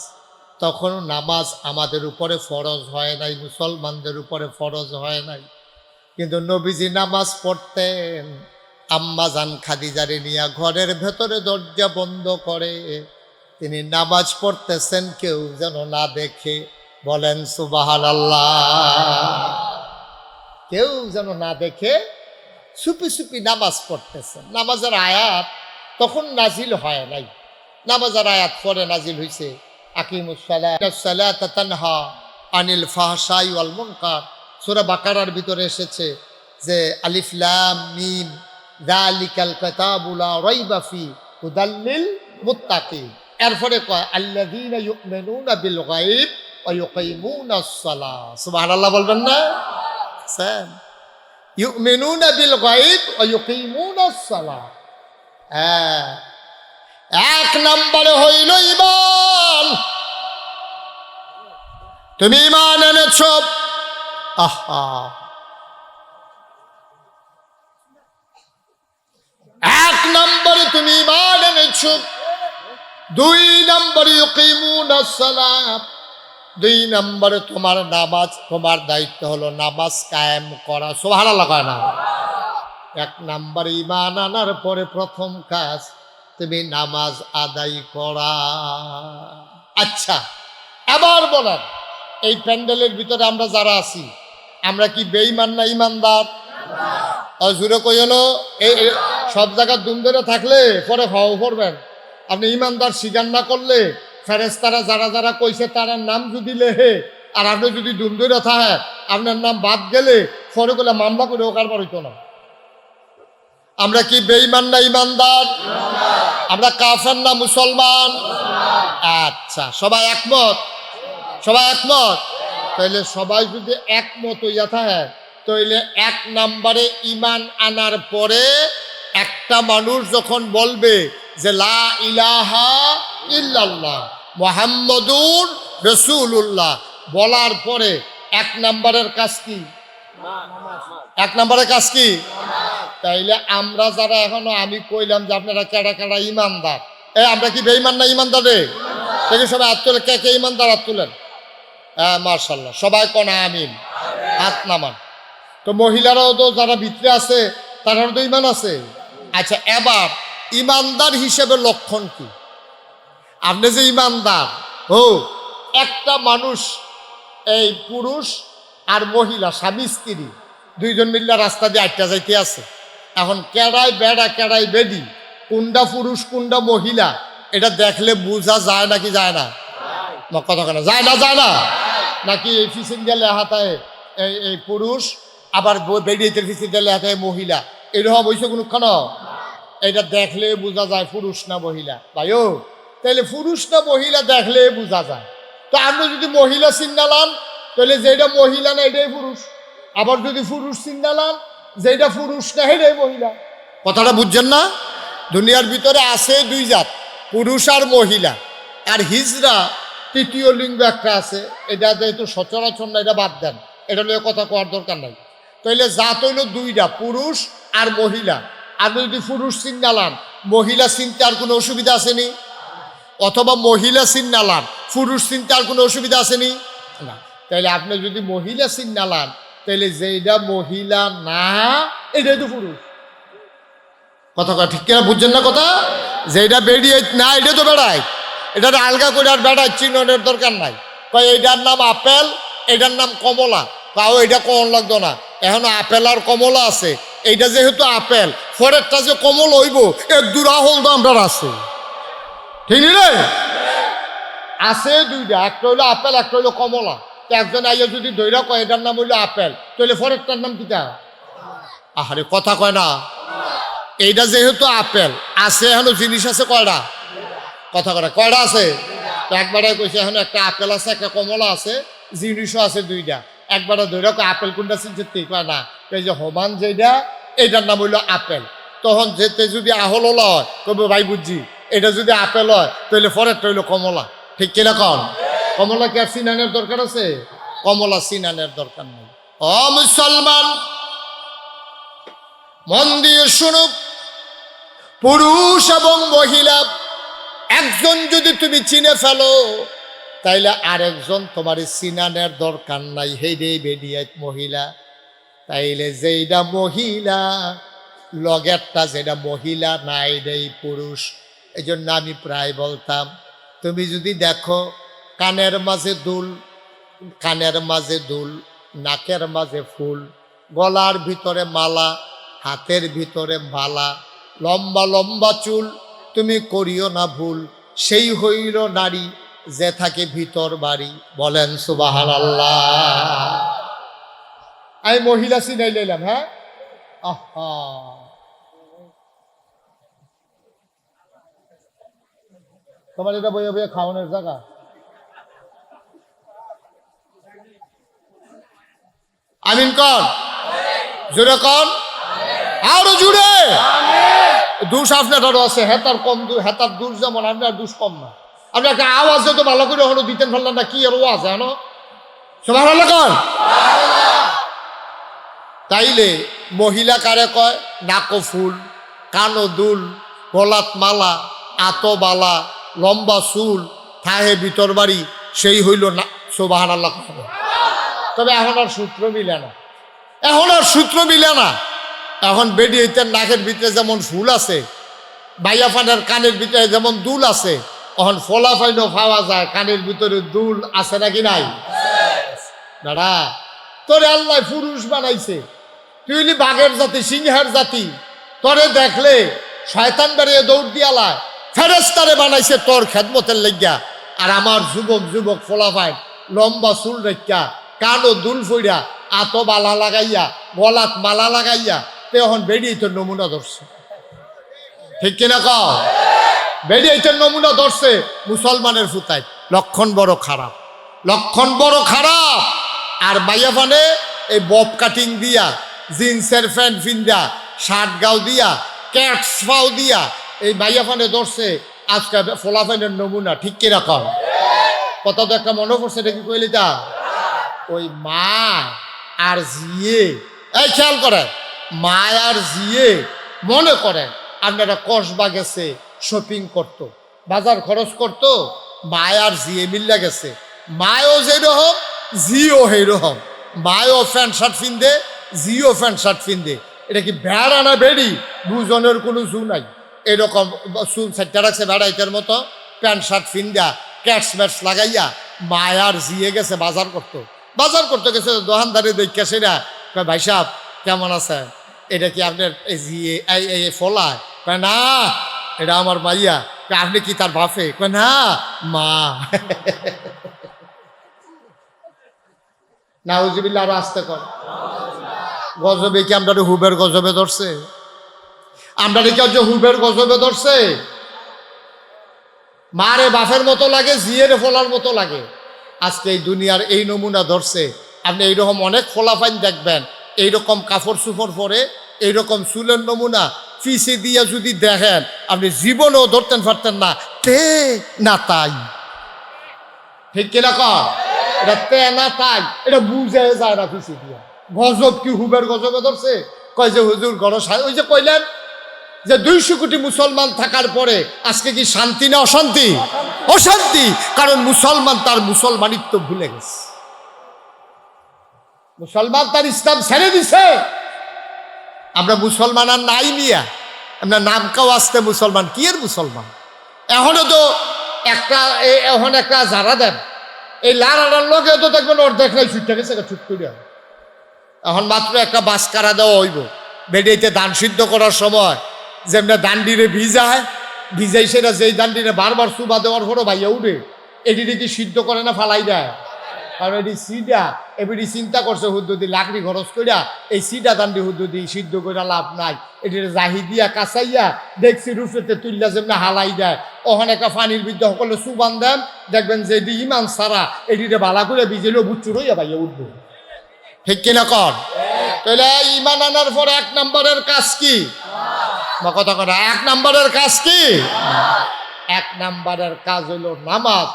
Speaker 1: তখন নামাজ আমাদের উপরে ফরজ হয় নাই, মুসলমানদের উপরে ফরজ হয় নাই, কিন্তু নবীজি নামাজ পড়তেন। আম্মাজান খাদিজারে নিয়ে ঘরের ভেতরে দরজা বন্ধ করে তিনি নামাজ পড়তেছেন, কেউ যেন না দেখে। বলেন সুবহানাল্লাহ। কেউ যেন না দেখে, চুপি চুপি নামাজ পড়তেছেন। নামাজের আয়াত তখন নাজিল হয় নাই, নামাজের আয়াত পরে নাজিল হয়েছে। আকিমুস সালাতা তানহা আনিল ফাহশাই ওয়াল মুনকার, সূরা বাকারার ভিতরে এসেছে যে আলিফ লাম মিম যালিকাল কিতাবু লা রাইবা ফি হুদাল লিল মুত্তাকিন। এরপরে কয় আল্লাযীনা ইউমিনুনা বিল গায়ব ওয়া ইউকিমুনাস সালাহ। সুবহানাল্লাহ বলবেন না? স্যার ইউমিনুনা বিল গায়ব ওয়া ইউকিমুনাস সালাহ। হ্যাঁ, 1 নম্বরে হইল ঈমান। তুমি ঈমান এনেছ, আহা, 1 নম্বরে তুমি ঈমান এনেছ। 2 নম্বরে ইউকিমুনাস সালাত, 2 নম্বরে তোমার নামাজ, তোমার দায়িত্ব হলো নামাজ কায়েম করা। সুবহানাল্লাহ কয় না? 1 নম্বরে ঈমান আনার পরে প্রথম কাজ তুমি নামাজ আদায় করা। আচ্ছা, এবার বলেন এই প্যান্ডেলের ভিতরে আমরা যারা আছি, আমরা কি বেঈমান না ইমানদার? জুড়ে কইল, এই সব জায়গায় দুম ধরে থাকলে পরে হওয়া করবেন। আপনি ইমানদার স্বীকার না করলে ফেরেশতারা যারা যারা কইছে তার নাম যদি লেহে, আর আপনি যদি দুম ধরে থাকে, আপনার নাম বাদ গেলে পরে গেলে মামলা করে কারবার হইতো না। আমরা কি বেঈমান না ইমানদার? আমরা কাফের না মুসলমান? আচ্ছা, সবাই একমত? সবাই একমত? তাইলে সবাই যদি একমত হইয়া থাকে, তাইলে 1 নম্বরে ঈমান আনার পরে একটা মানুষ যখন বলবে যে লা ইলাহা ইল্লাল্লাহ মুহাম্মাদুর রাসূলুল্লাহ, বলার পরে 1 নম্বরের কাজ কি? 1 নম্বরের কাজ কি? তাইলে আমরা যারা এখনো, আমি কইলাম যে আপনারা কেডা কেডা ইমানদার, আমরা কি বেঈমান না ইমানদার রে? দেখি সবাই হাত তোলে, কে কে ইমানদার হাত তুলেন। হ্যাঁ মাশাআল্লাহ, সবাই কোন আমিন, হাত নামান। তো মহিলারাও তো যারা ভিতরে আছে তারাও তো ইমান আছে। আচ্ছা, এবার ইমানদার হিসেবে লক্ষণ কি? আপনি যে ইমানদার, একটা মানুষ, এই পুরুষ আর মহিলা স্বামী স্ত্রী, দুইজন মিল্লা রাস্তা দিয়ে আটটা যাইতে আছে। এখন কেড়াই বেড়া কেড়াই বেডি, কোনটা পুরুষ কোনটা মহিলা এটা দেখলে বোঝা যায় নাকি যায় না? কথা কেন যায় না? যায় না নাকি? এই ফিসিন গেলে হাতায় এই পুরুষ, আবার বেরিয়ে ফিসিন গেলে হাতায় মহিলা, এরকম হয়েছে কোনখান? এটা দেখলে বোঝা যায় পুরুষ না মহিলা। ভাইও তাহলে পুরুষ না মহিলা দেখলে বোঝা যায়। তো আমরা যদি মহিলা চিন্নালাম তাহলে যেটা মহিলা না এটাই পুরুষ, আবার যদি পুরুষ চিন্নালাম যেটা পুরুষ না এটাই মহিলা। কথাটা বুঝছেন না? দুনিয়ার ভিতরে আছে দুই জাত, পুরুষ আর মহিলা। আর হিজড়া তৃতীয় লিঙ্গ একটা আছে, এটা যেহেতু সচরাচর না, এটা বাদ দেন, এটা নিয়ে কথা কোয়ার দরকার নাই। তাইলে জাত হইল দুইটা, পুরুষ আর মহিলা। আপনি যদি পুরুষ চিন্নালাম মহিলা চিনতে আর কোনো অসুবিধা আসেনি, অথবা মহিলা চিন্নালাম পুরুষ চিনতে আর কোনো অসুবিধা আসেনি না। তাইলে আপনি যদি মহিলা চিন্নালাম তাইলে যেটা মহিলা না এটাই তো পুরুষ। কথা ঠিক কিনা বুঝছেন না কথা? যেটা বেরিয়ে না এটা তো বেড়ায়, এটা আলগা করে আর বেড়ায় চিহ্নের দরকার নাই। কয় এইটার নাম আপেল, এটার নাম কমলা, তাও এটা কমন লাগতো না। এখন আপেল আর কমলা আছে, এইটা যেহেতু আপেল, পরেরটা যে কমল হইব এর দূরা হল তো আমরা আছে, ঠিক রে? আছে দুইটা, একটা হইলো আপেল একটা হইলো কমলা। তো একজন আইয়া যদি দৈরা কয় এটার নাম হইলো আপেল, তাহলে পরেরটার নাম কিটা? আহারে কথা কয় না। এইটা যেহেতু আপেল আছে, এখনো জিনিস আছে কয়টা? কথা কয় কয়টা আছে? একবারে কইছে এখন একটা আপেল আছে একটা কমলা আছে, জিনিসও আছে দুইটা। একবারে ধরে কয় আপেল কোনটা চিনছে? ঠিক কয় না, এই যে হমান যেটা এইটার নাম হইলো আপেল। তখন যেতে যদি আহল হয় কবে ভাই বুঝছি, এটা যদি আপেল হয় তাহলে পরেরটা হইলো কমলা। ঠিক কিনা কন? কমলা কি আর সিনানের দরকার আছে? কমলা সিনানের দরকার নেই। ও মুসলমান মন দিয়ে শুনুক, পুরুষ এবং মহিলা একজন যদি তুমি চিনে ফেলো তাইলে আরেকজন তোমার চিনানের দরকার নাই, হেডেই বেরিয়ে মহিলা। তাইলে যেইটা মহিলা লগেরটা যেটা মহিলা না এটাই পুরুষ। এই জন্য আমি প্রায় বলতাম, তুমি যদি দেখো কানের মাঝে দুল, কানের মাঝে দুল, নাকের মাঝে ফুল, গলার ভিতরে মালা, হাতের ভিতরে মালা, লম্বা লম্বা চুল, তুমি করিও না ভুল, সেই হইল নারী যে থাকে ভিতর বাড়ি। বলেন সুবহানাল্লাহ। আমি মহিলা চিনাই লইলাম। হ্যাঁ, আহা তোমার এটা বইয়ে বইয়ে খাওয়ানোর জায়গা? আমিন কন, জোরে কন, আরো জুড়ে। দুষ আপনারও আছে, হেতার কম, হেতার দুষ যেমন আপনার দুষ কম না। আপনি একটা আওয়াজ তো ভালো করে হলো দিতেন ফেললেন না, কি আর ওয়াজ জানো? সুবহানাল্লাহ কন। তাইলে মহিলা কারে কয়? নাকো ফুল, কানো দুল, গলাত মালা, আতো বালা, লম্বা চুল, থাহে ভিতর বাড়ি, সেই হইল না। সুবহানাল্লাহ। তবে এখন আর সূত্র মিলে না, এখন আর সূত্র মিলে না। এখন বেডিয়েতের নাকের ভিতরে যেমন ফুল আছে, বাইয়া ফানের কানের ভিতরে যেমন দুল আছে, এখন ফলা ফাইনও পাওয়া যায় কানের ভিতরে দুল আছে নাকি নাই? দাদা তোরে আল্লাহ পুরুষ বানাইছে, তুই হলি বাঘের জাতি, সিংহের জাতি, তোরে দেখলে শয়তান বেরিয়ে দৌড় দিয়ালায়। ফেরেশতারে বানাইছে তোর খেদমতের লাগিয়া। আর আমার যুবক যুবক ফলাফায় লম্বা চুল রেখা, কানো দুল ফইরা, আতো বালা লাগাইয়া, গলাত মালা লাগাইয়া, তে এখন বেরিয়ে তোর নমুনা ধরছে। ঠিক কিনা কও? বেরিয়ে তোর নমুনা ধরছে মুসলমানের ফুতায়। লক্ষণ বড় খারাপ, লক্ষণ বড় খারাপ। আর বাইয়া ফানে এই বব কাটিং দিয়া, জিন্সের প্যান্ট ফিন্দা, শার্ট গাও দিয়া, ক্যাটস ফাও দিয়া এই বাইয়া ফানে ধরছে আজকে ফলাফাইনের নমুনা। ঠিক কিনা কও? কথা তো একটা মনে পড়ছে, এটা কি কইলি তা? ওই মা আর জিয়ে, এই খেয়াল করেন, মা আর জিয়ে মনে করেন আপনারা কসবা গেছে শপিং করতো, বাজার খরচ করতো, মা আর জিয়ে মিল্লা গেছে। মায়ও যেরকম জিও সেইরকম, মায়ও প্যান্ট শার্ট ফিন্দে, জিও প্যান্ট শার্ট ফিন্দে। এটা কি ভেড়া না বেড়ি? দুজনের কোনো জু নাই। এরকম চুল সাইটটা রাখছে ভেড়াইতের মতো, প্যান্ট শার্ট ফিন্দা, ক্যাটস ম্যাটস লাগাইয়া মায়ার জিয়ে গেছে বাজার করতো। বাজার করতে গেছে দোকানদারে দেখে সেরা, ভাই সাহেব কেমন আছেন? এটা কি আপনার ফলায়? কয় না, এটা আমার মাইয়া। আপনি কি তার বাপে? কয় না, মা। নাউজুবিল্লাহ, আরো আসতে কর। গজবে কি আমরা হুবের গজবে ধরছে? আমরা কি হুবের গজবে ধরছে? মারে বাফের মতো লাগে, জিয়ের ফলার মতো লাগে। আজকে এই দুনিয়ার এই নমুনা ধরছে। আপনি এইরকম অনেক ফলাফাইন দেখবেন, এইরকম কাপড় চুপড় পরে, এইরকম চুলের নমুনা ফিসে দিয়ে যদি দেখেন, আপনি জীবনেও ধরতেন পারতেন না তে না তাই। ঠিক কিনা কর? এটা তে না তাই, এটা বুঝে যায় না ফিসে দিয়া। গজব কি হুবের গজবে ধরছে? কয় যে হুজুর গড়, ওই যে কইলেন যে 200 কোটি মুসলমান থাকার পরে আজকে কি শান্তি না অশান্তি? অশান্তি। কারণ মুসলমান তার মুসলমানিত্ব ভুলে গেছে, মুসলমান তার ইসলাম ছেড়ে দিছে। আমরা মুসলমান আর নাই নিয়া, আমরা নামকাও আসতে মুসলমান, কি এর মুসলমান? এখনো তো এখন একটা যারা দেন, এই লাড়ার লগে তো দেখবেন অর্ধেক নাই ছুটতে গেছে, ছুট করে। এখন মাত্র একটা বাস কারা দেওয়া হইব, বেডিতে ধান সিদ্ধ করার সময় যেমন দান্ডিরে ভিজাই সেটা যেই দান্ডিরে বারবার সুবা দেওয়ার পরও ভাইয়া উঠে, এটি কি সিদ্ধ করে না ফালাই দেয়? কারণ এটি সিডা এবিডি চিন্তা করছে হুদ্দুদি লাকড়ি খরচ করিয়া এই সিডা দান্ডি হুদ্দুদি সিদ্ধ করে লাভ নাই, এটি জাহি দিয়া কাঁচাইয়া দেখছি রুফেতে তুললা যেমন হালাই দেয়। ওখানে একটা পানির বিদ্যা সকলে সুবান দেন, দেখবেন যে এটি ইমান সারা এটিতে বালা করে ভিজেলেও বুচ্চুর হইয়া ভাইয়া উঠবে। ঠিক কিনা কর? তাহলে ইমান আনার পর 1 নম্বরের কাজ কি? কথা কথা 1 নম্বরের কাজ কি? 1 নম্বরের কাজ হইল নামাজ।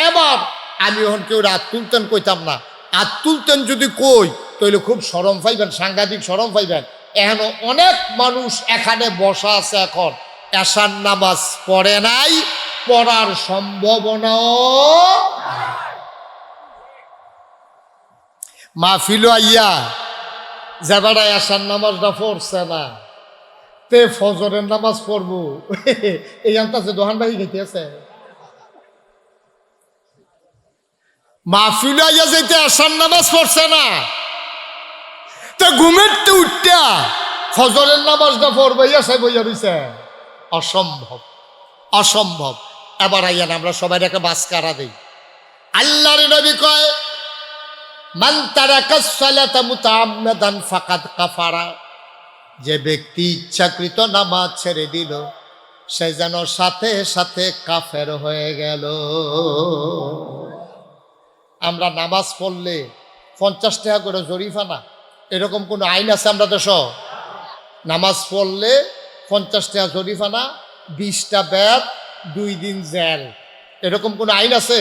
Speaker 1: এবার আমি এখন কেউ হাত তুলতেন কইতাম না, হাত তুলতেন যদি কই তাহলে খুব শরম পাইবেন, সাংঘাতিক শরম পাইবেন। এখন অনেক মানুষ এখানে বসা আছে, এখন এশার নামাজ পড়ে নাই, পড়ার সম্ভাবনাও। মাহফিল আইয়া যাবারা এশার নামাজটা পড়ছে না, তে ফজরের নামাজ পড়বো এই আনতাছে দোহান বাহি খেতে আছে। মাহফিল আইয়া যেতে এশার নামাজ পড়ছে না, তা ঘুমের তো উঠটা ফজরের নামাজটা পড়বে এসে বইয়া রইছে। অসম্ভব, অসম্ভব। এবার আইয়ান আমরা সবাই একটা বাস কারা দেই। আল্লাহর নবী কয়, মান তারাকাস সালাতা মুতাআম্মাদান ফাকাদ কাফারা। যে ব্যক্তি ইচ্ছাকৃত নামাজ ছেড়ে দিল, সে যেন সাথে সাথে কাফের হয়ে গেল। আমরা নামাজ পড়লে 50 টাকা করে জরিমানা, এরকম কোনো আইন আছে আমরা দেশ? নামাজ পড়লে 50 টাকা জরিমানা, 20টা ব্যাট, 2 দিন জেল, এরকম কোনো আইন আছে?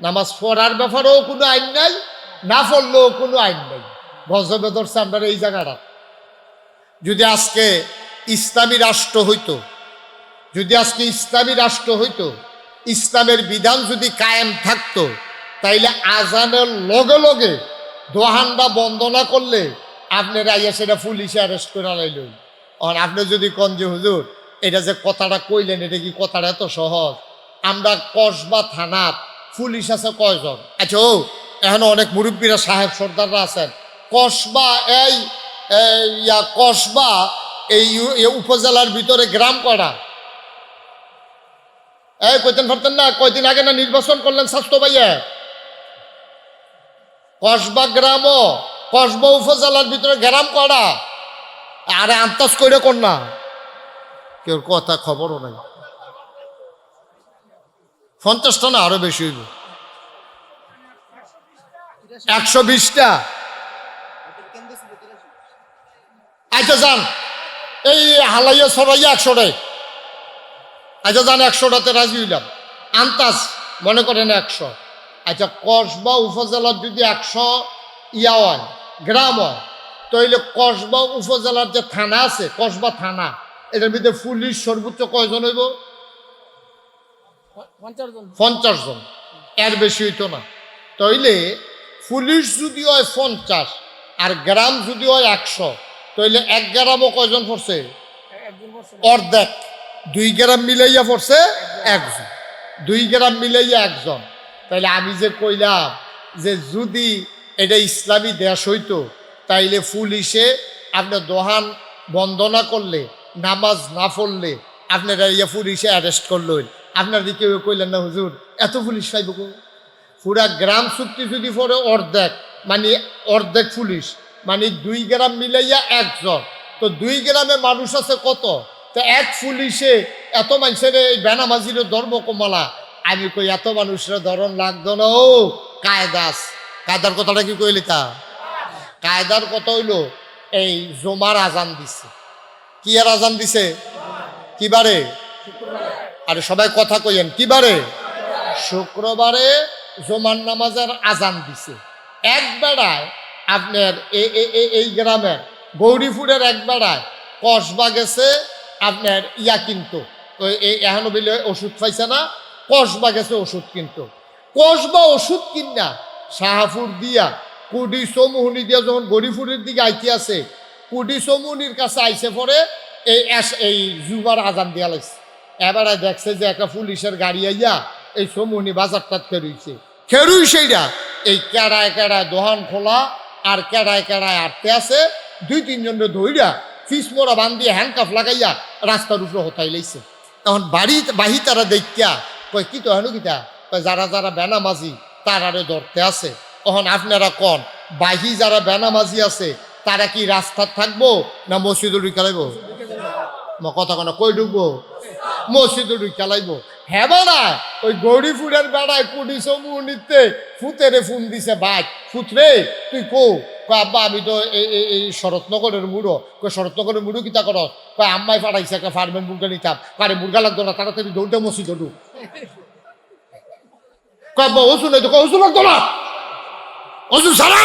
Speaker 1: নামাজ পড়ার ব্যাপারেও কোনো আইন নাই, না পড়লেও কোনো আইন নাই। গজবে ধরছে আমরা এই জায়গাটা। যদি আজকে ইসলামী রাষ্ট্র হইতো, যদি আজকে ইসলামী রাষ্ট্র হইতো, ইসলামের বিধান যদি কায়েম থাকতো, তাইলে আজানের লগে লগে দোহানটা বন্ধ না করলে আপনারা আইয়া সেটা পুলিশে অ্যারেস্ট করে লাইল। আর আপনি যদি কন যে হুজুর এটা যে কথাটা কইলেন, এটা কি কথাটা এত সহজ? আমরা কসবা থানার পুলিশ আছে কয়জন? আচ্ছা, এখন অনেক মুরব্বীরা সাহেব সর্দাররা আছেন। কসবা কসবা এই উপজেলার ভিতরে গ্রাম কয়টা? কইতেন পারতেন না? কয়দিন আগে না নির্বাচন করলেন স্বাস্থ্য ভাইয়া? কসবা গ্রামও, কসবা উপজেলার ভিতরে গ্রাম কয়টা? আরে আন্দাজ কইরে কোন না, কেউ কথা খবরও নাই। 50টা না আরো বেশি হইব, 120টা। আচ্ছা যান, এই হালাইয়া সরাইয়া 100টাই। আচ্ছা যান, 100টাতে রাজি হইলাম, আন্তাজ মনে করেন 100। আচ্ছা, কসবা উপজেলার যদি 100 ইয়া হয়, গ্রাম হয়, তাইলে কসবা উপজেলার যে থানা আছে, কসবা থানা, এটার ভিতরে পুলিশ সর্বোচ্চ কয়জন হইব? 50 জন, এর বেশি হইতো না। তাইলে পুলিশ যদি হয় 50 আর গ্রাম যদি হয় 100, তাইলে 1 গ্রামও কয়জন পড়ছে? অর্ধেক। 2 গ্রাম মিলাইয়া পড়ছে 1 জন, 2 গ্রাম মিলাইয়া 1 জন। তাইলে আমি যে কইলাম যে যদি এটা ইসলামী দেশ হইতো, তাইলে পুলিশে আপনার দোহান বন্ধ না করলে, নামাজ না পড়লে আপনারা ইয়ে পুলিশে অ্যারেস্ট করলো। আপনার দিকে কইলেন না হুজুর এত পুলিশ পাইব? পুরা গ্রাম চুক্তি যদি পড়ে অর্ধেক, মানে অর্ধেক পুলিশ, মানে 2 গ্রাম মিলাইয়া 1 জন, তো 2 গ্রামে মানুষ আছে কত? তো এক পুলিশে এত মানুষের এই বেনামাজির ধর্ম কমালা। আমি কই এত মানুষের ধরন লাগতো না। ও কায়দাস, কায়দার কথাটা কি কইলি? তা কায়দার কথা হইল এই জমার আজান দিছে। কি আর আজান দিছে? কিবারে? আরে সবাই কথা কইেন, কিবারে? শুক্রবারে জমার নামাজের আজান দিছে। এক বেড়ায় আপনার এই গ্রামের গৌরীপুরের এক বেড়ায় কসবা গেছে আপনার ইয়া কিনতো, এখনো বলে ওষুধ পাইছে না, কসবা গেছে ওষুধ কিনতো। কসবা ওষুধ কিনা শাহাপুর দিয়া কুডি চৌমুহনি দিয়া যখন গৌরীপুরের দিকে আইতে আছে, কুডি চৌমুহনির কাছে আইসে পরে এই জুমার আজান দিয়া লাগছে। এবারে দেখছে যে একটা পুলিশের গাড়ি আইয়া এই চৌমুহনি বাজারটা খেরুই সেইটা এই কেড়ায় কেড়ায় দোহান খোলা আর কেড়ায় কেড়ায় আটতে আছে। 2-3 জনের ধইরা ফিস মোড়া বান্ধিয়ে হ্যান্ডকাফ লাগাইয়া রাস্তার উপরে হতাই লাইছে। তখন বাহি তারা দেখিয়া কয় কি তো হেন কিতা, যারা যারা বেনামাজি তারারে ধরতে আছে। তখন আপনারা কন বাহি যারা বেনামাজি আছে তারা কি রাস্তার থাকবো না মসজিদে ঢুকে লাইব? কথা কনা কই ঢুকবো? মসজিদে ঢুকে লাইব। হ্যাঁ বেড়া ওই গৌরীপুরের বেড়ায় কুড়ি চৌমুহনিতে ফুতেরে ফোন দিছে, ভাই ফুতরে তুই কো? আব্বা আমি তো এই শরৎনগরের মুড়ো। শরৎনগরের মুড়ো কিতা কর? আম্মাই পাঠাইছে একটা ফার্মের মুরগা নিতাম। কারে মুরগা লাগতো না, তাড়াতাড়ি দৌড়টা মসজিদে ঢুক। আব্বা ওষু নাই তো, ওষু লাগতো না, ওষু সারা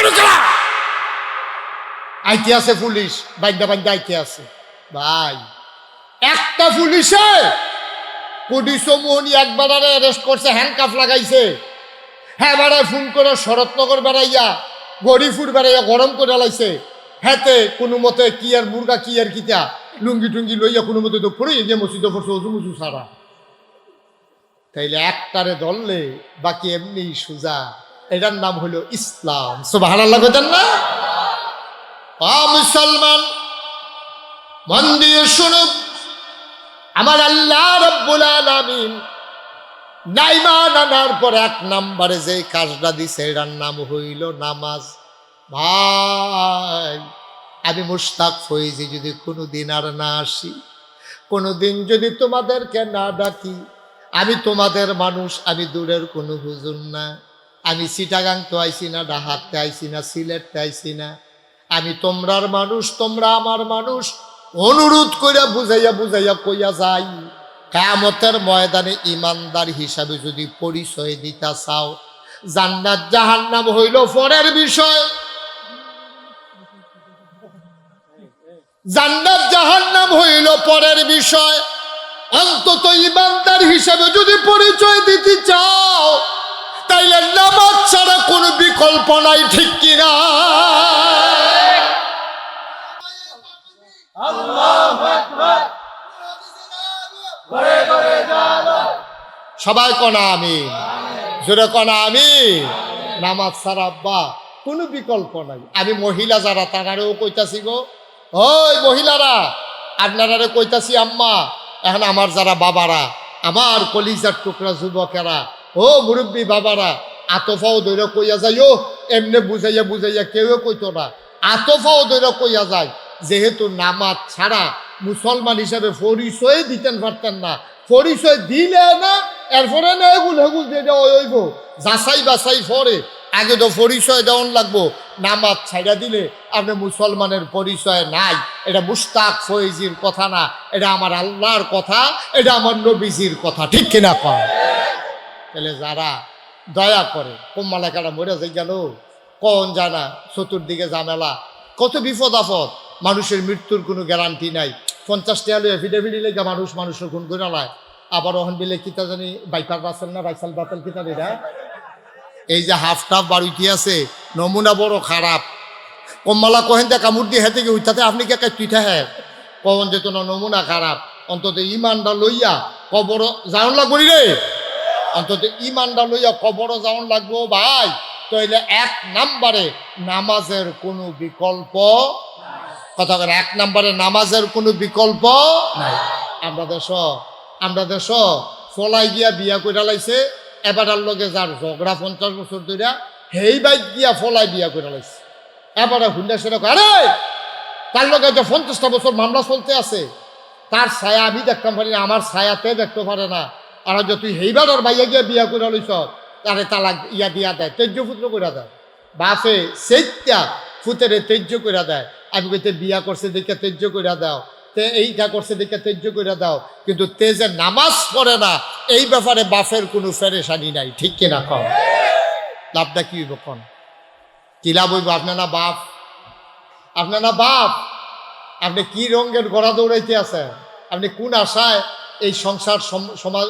Speaker 1: আইতে আছে পুলিশ, বাইন্দা বাইন্দা আইতে আছে। ভাই একটা পুলিশে কুডি চৌমুহনি একবার অ্যারেস্ট করছে, হ্যান্ডকাফ লাগাইছে। হ্যাঁ বেড়ায় ফোন করে শরৎনগর বেড়াইয়া গৌরীপুর বেড়াইয়া গরম করে লাইছে। হ্যাঁতে কোনো মতে কি আর মুরগা কি আর কিতা লুঙ্গি টুঙ্গি লইয়া কোনো মতে তো পড়ে গিয়ে মসজিদে পড়ছে ওজু মুজু সারা। তাইলে একটারে ধরলে বাকি এমনি সোজা। এটার নাম হলো ইসলাম। সুবহানাল্লাহ কইতেন না? মুসলমান মন দিয়ে শুনুন, আমার আল্লাহ রাব্বুল আলামিন নাইমান আনার পর 1 নম্বরে যে কাজটা দিছে এটার নাম হইল নামাজ। ভাই আমি মুশতাক ফয়েজি যদি কোনোদিন আর না আসি, কোনোদিন যদি তোমাদেরকে না ডাকি, আমি তোমাদের মানুষ, আমি দূরের কোনো হুজুর না। আমি চিটাগাং তো আইছি না, ডাহাতে আইছি না, সিলেটতে আইছি না। আমি তোমরার মানুষ, তোমরা আমার মানুষ। অনুরোধ কইরা বুঝাইয়া বুঝাইয়া কইয়া যাই, কিয়ামতের ময়দানে ইমানদার হিসাবে যদি পরিচয় দিতে চাও, জান্নাত জাহান্নাম হইল পরের বিষয়। জান্নাত জাহান্নাম হইল পরের বিষয়। অন্তত ইমানদার হিসাবে যদি পরিচয় দিতে চাও, তাইলে নামাজ ছাড়া কোনো বিকল্প নাই, ঠিক কিনা? সবাই কনা আমিন, জোরে কনা আমিন। নামাজ ছাড়া আব্বা কোনো বিকল্প নাই। আমি মহিলা যারা তারারেও কইতাছি গো, ওই মহিলারা আপনারা কইতাছি আম্মা, এখন আমার যারা বাবারা, আমার কলিজার টুকরা যুবকেরা, ও মুরব্বী বাবারা, আতফাও ধরে কইয়া যায়, ও এমনি বুঝাইয়া বুঝাইয়া কেউ কইতো না, আতফাও ধরে কইয়া যায়, যেহেতু নামাজ ছাড়া মুসলমান হিসাবে পরিচয় দিতেন পারতেন না। পরিচয় দিলে না, এরপরে না এগুল হেগুল দিয়ে ওইব যাচাই বাছাই পরে আগে তো পরিচয় দেওয়ান লাগবো। নামাজ ছাইড়া দিলে আপনি মুসলমানের পরিচয় নাই। এটা মুশতাক ফয়েজির কথা না, এটা আমার আল্লাহর কথা, এটা আমার নবীজির কথা, ঠিক কিনা কয়? তাহলে যারা দয়া করে কোম্মালাকাটা মরে যাই গেল কোন জানা, চতুর্দিকে ঝামেলা, কত বিপদ আপদ, মানুষের মৃত্যুর কোনো গ্যারান্টি নাই। 50 টাকা লইয়া ফিডাফিডি লেগে মানুষ মানুষের খুন করে লায়। আবার ওখান বিলে কিতা জানি বাইপার বাসেন না, বাইসাল বাতাল কিতা দেরা, এই যে হাফ টাফ বাড়িতে আছে, নমুনা বড় খারাপ। কম্মালা কহেন দে কামড় দিয়ে হেঁটে গিয়ে উঠাতে আপনি কে তুইটা হ্যাঁ কখন যেত না, নমুনা খারাপ। অন্তত ইমানটা লইয়া কবর যাওন লাগবো রে, অন্তত ইমানটা লইয়া কবর যাওন লাগবো। ভাই তাহলে 1 নম্বরে নামাজের কোনো বিকল্প, কথা বলে 1 নম্বরে নামাজের কোনো বিকল্প নাই। আমরা দেশ ফলাই গিয়া বিয়া কইরা লাইছে, এবারের লগে যার ঝগড়া 50 বছর ধরে হেই বাইক গিয়া ফলাই বিয়া কইরা লাইছে। এবারে হুন্ডা সেটা আরে তার লগে যে 50টা বছর মামলা চলতে আছে, তার ছায়া আমি দেখতাম পারি না, আমার ছায়াতে দেখতে পারে না। আর যে তুই হেইবার আর বাইয়া গিয়া বিয়া কইরা লইছ, তারে তালাক ইয়া দিয়া দেয়, তেজ্য পুত্র কইরা দেয়। বাপে সেইটা ফুতেরে তেজ্য কইরা দেয়। আমি কইতে বিয়া করছে দেখে তেজ্য কইরা দাও, তে এইটা করছে দেখে তেজ্য কইরা দাও, কিন্তু তে যে নামাজ পড়ে না এই ব্যাপারে বাপের কোনো ফেরেশানি নাই। ঠিক কিনা কম? লাভটা কি হইব কন? কি লাভ হইব? আপনার না বাপ, আপনার না বাপ, আপনি কি রঙের গড়া দৌড়াইতে আছেন? আপনি কোন আশায় এই সংসার সমাজ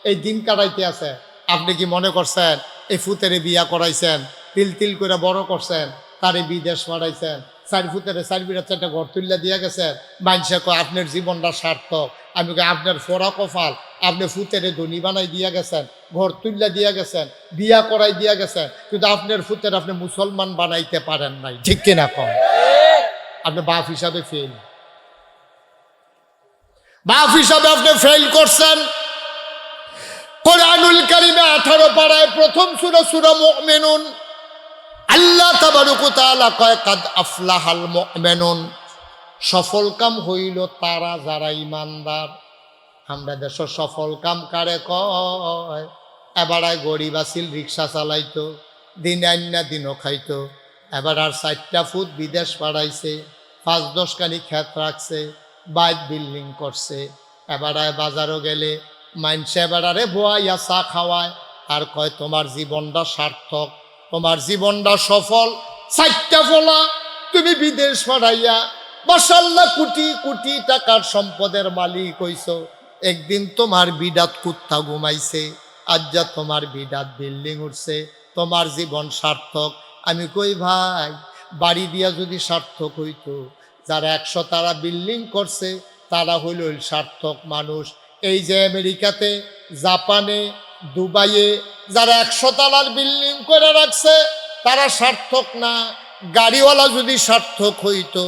Speaker 1: এই দিন কাটাইতে আছে? আপনি কি মনে করছেন এই ফুতেরে বিয়া করাইছেন, তিল তিল করে বড় করছেন, তারে বিদেশ পাঠাইছেন, 4 ফুতেরে 4 বিরা 4টা ঘর তুল্লা দিয়া গেছেন, মানুষে কয় আপনার জীবনটা সার্থক। আমি কই আপনার ফোরা কপাল, আপনি ফুতেরে ধনী বানাই দিয়া গেছেন, ঘর তুল্লা দিয়া গেছেন, বিয়া করাই দিয়া গেছেন, কিন্তু আপনার ফুতের আপনি মুসলমান বানাইতে পারেন নাই। ঠিক কিনা কম? আপনি বাপ হিসাবে ফেল, বাপ হিসাবে আপনি ফেল করছেন। কোরআনুল কারীমে 18 পারায় প্রথম সূরা সূরা মুমিনুন আল্লাহ তাবারক ওয়া তাআলা কয় কাদ আফলাহাল মুমিনুন, সফল কাম হইল তারা যারা ইমানদার। আমরা দেশ সফল কাম কারে কয়? এবারে গরিব আছিল, রিক্সা চালাইতো, দিন আন্না দিনও খাইতো, এবার আর 4টা ফুট বিদেশ পাঠাইছে, 5-10 কানি ক্ষেত রাখছে, বাইক বিল্ডিং করছে। এবারে বাজারও গেলে মাইনসে এবারে বোয়াইয়া চা খাওয়ায় আর কয় তোমার জীবনটা সার্থক, তোমার জীবনটা সফল। 4টা ফোলা তুমি বিদেশ পাঠাইয়া মাশাআল্লাহ কোটি কোটি টাকার সম্পদের মালিক হইছো। একদিন তোমার বিডাত কুত্তা ঘুমাইছে, আজ যা তোমার বিডাত বিল্ডিং উঠছে, তোমার জীবন সার্থক। আমি কই ভাই, বাড়ি দিয়া যদি সার্থক হইতো, যারা 100 তারা বিল্ডিং করছে তারা হইল সার্থক মানুষ। এই যে আমেরিকাতে, জাপানে, দুবাইয়ে যারা 100 তালার বিল্ডিং করে রাখছে তারা সার্থক না। গাড়িওয়ালা যদি সার্থক হইতো,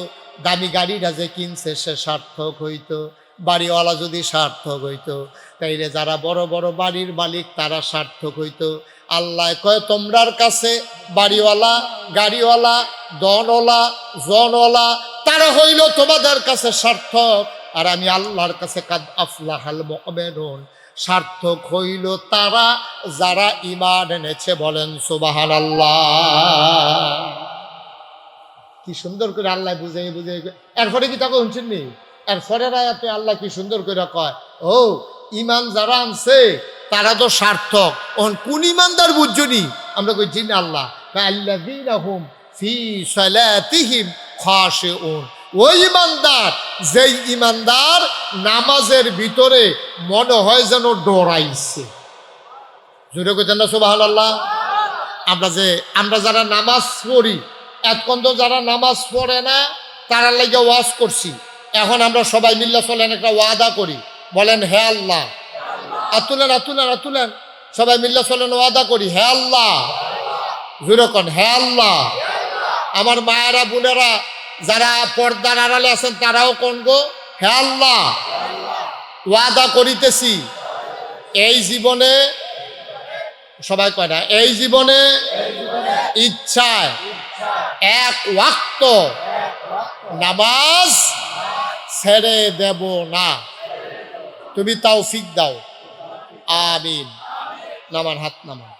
Speaker 1: দামি গাড়িটা যে কিনছে সে সার্থক হইতো, বাড়িওয়ালা যদি সার্থক হইতো, তাইলে যারা বড় বড় বাড়ির মালিক তারা সার্থক হইতো। আল্লাহ কয় তোমরার কাছে বাড়িওয়ালা, গাড়িওয়ালা, দনওয়ালা, জনওয়ালা তারা হইল তোমাদের কাছে সার্থক, আর আমি আল্লাহর কাছে কাদ আফলাহাল মুমিনুন, সার্থক হইল তারা যারা ঈমান এনেছে। বলেন সুবহানাল্লাহ। কি সুন্দর করে আল্লাহ বুঝাই বুঝাই। এরপরে কি তাকে শুনছেন নি? এরপরের আয়াতে আল্লাহ কি সুন্দর করে কয়, ও ঈমান যারা আনছে তারা তো সার্থক। কোন ঈমানদার বুঝছনি? আমরা কই জিন আল্লাহ আল্লাযীনা হুম ফি সালাতিহিম খাশিউন, ওই ইমানদার যেই ইমানদার নামাজের ভিতরে মনে হয় যেন ডরাইছে। জোরে কইতেন না সুবহানাল্লাহ? আমরা যারা নামাজ পড়ি, এতক্ষণ তো যারা নামাজ পড়ে না তারা লাগে ওয়াজ করছি, এখন আমরা সবাই মিল্লা চলেন একটা ওয়াদা করি। বলেন হে আল্লাহ, আতুলেন সবাই মিল্লা চলেন ওয়াদা করি, হে আল্লাহ, জোরে কোন হে আল্লাহ। আমার মায়েরা বোনেরা যারা পর্দার আড়ালে আছেন তারাও কোন গো, হে আল্লাহ, ওয়াদা করিতেছি এই জীবনে, সবাই কয় না, এই জীবনে ইচ্ছায় 1 ওয়াক্ত নামাজ ছেড়ে দেব না। তুমি তৌফিক দাও, আমিন। নামান, হাত নামান।